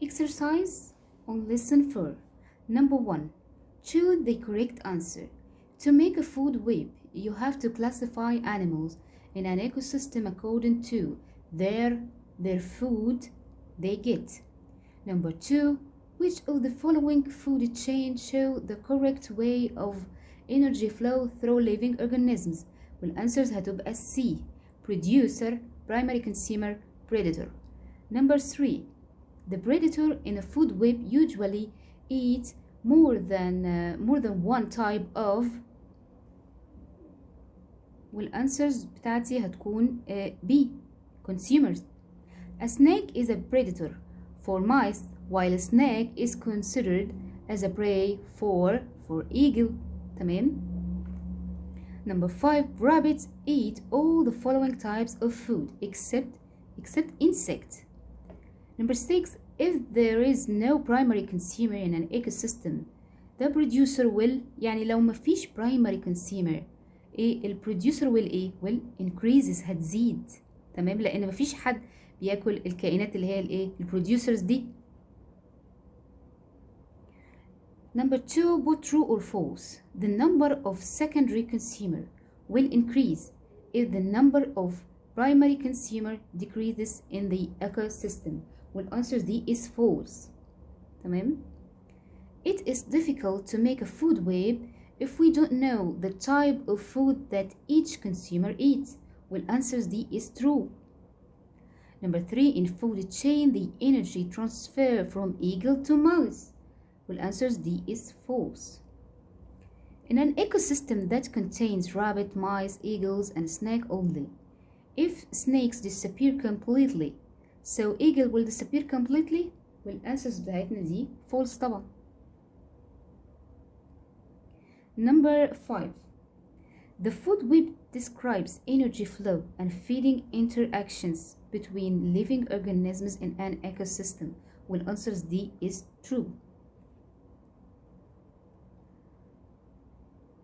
Exercise on lesson 4. Number 1. Choose the correct answer. To make a food web, you have to classify animals in an ecosystem according to their food they get. Number 2. Which of the following food chain show the correct way of energy flow through living organisms؟ والanswers هتبقى C. Producer, primary consumer, predator. Number 3. The predator in a food web usually eats more than one type of. والanswers بتاعتي هتكون B. Consumers. A snake is a predator for mice, while a snake is considered as a prey for eagle. تمام. Number 5. Rabbits eat all the following types of food except insect. Number 6. If there is no primary consumer in an ecosystem, the producer will يعني لو مفيش primary consumer البروديوسر will increases هتزيد. تمام، لأن مفيش حد بياكل الكائنات اللي هي البروديوسرز دي. Number 2. Put true or false. The number of secondary consumer will increase if the number of primary consumer decreases in the ecosystem. والanswer D is false. تمام. It is difficult to make a food web if we don't know the type of food that each consumer eats. والanswer D is true. Number 3. In food chain, the energy transfer from eagle to mouse. والanswer D is false. In an ecosystem that contains rabbit, mice, eagles, and snake only, if snakes disappear completely, so eagle will disappear completely. والanswers بتاعتنا دي false طبعا. Number 5. The food web describes energy flow and feeding interactions between living organisms in an ecosystem. والanswers D is true.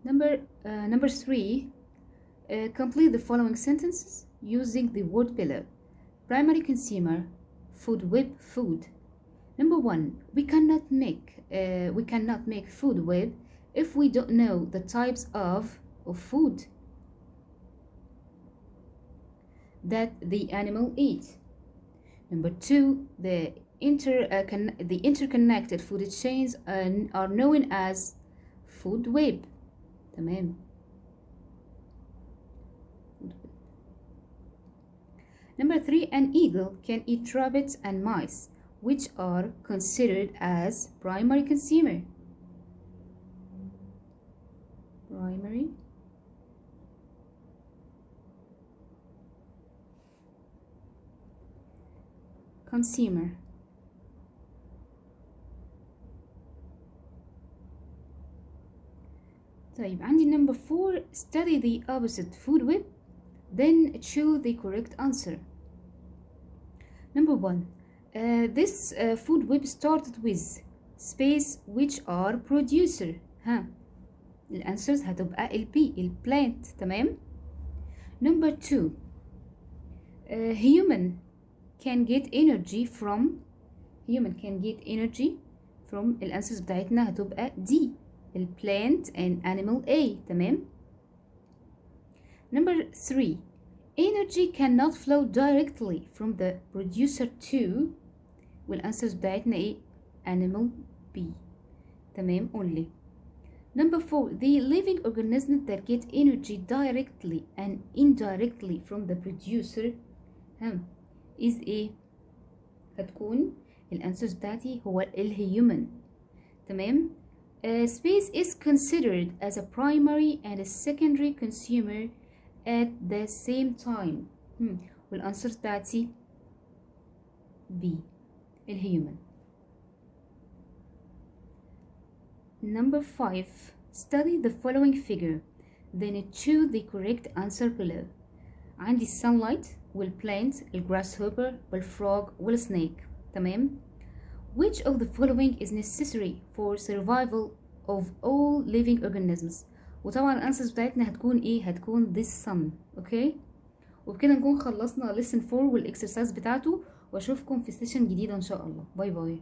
Number 3. Complete the following sentences using the word below. Primary consumer, food web, food. Number 1. We cannot make food web if we don't know the types of food that the animal eats. Number 2. The interconnected food chains are known as food web. تمام. Number 3. An eagle can eat rabbits and mice, which are considered as primary consumer. Primary consumer. طيب عندي number 4. Study the opposite food web, then choose the correct answer. Number 1. This food web started with space, which are producer. الانسرز هتبقى البي البلانت. تمام. Number 2. Human can get energy from الانسرز بتاعتنا هتبقى D البلانت and animal A. تمام. Number 3. Energy cannot flow directly from the producer to والانسرز بتاعتنا animal B. تمام only. Number 4. The living organisms that get energy directly and indirectly from the producer is هتكون الانسرز بتاعتي هو الهيومن. تمام. Space is considered as a primary and a secondary consumer at the same time. والانسرز بتاعتي B الهيومن. Number 5. Study the following figure, then choose the correct answer below. عندي sunlight والplant الgrasshopper والfrog والsnake. تمام. Which of the following is necessary for survival of all living organisms؟ وطبعا الانسرز بتاعتنا هتكون هتكون this sun. اوكي. وبكده نكون خلصنا lesson 4 والاكسرسايز بتاعته، واشوفكم في سيشن جديدة ان شاء الله. باي باي.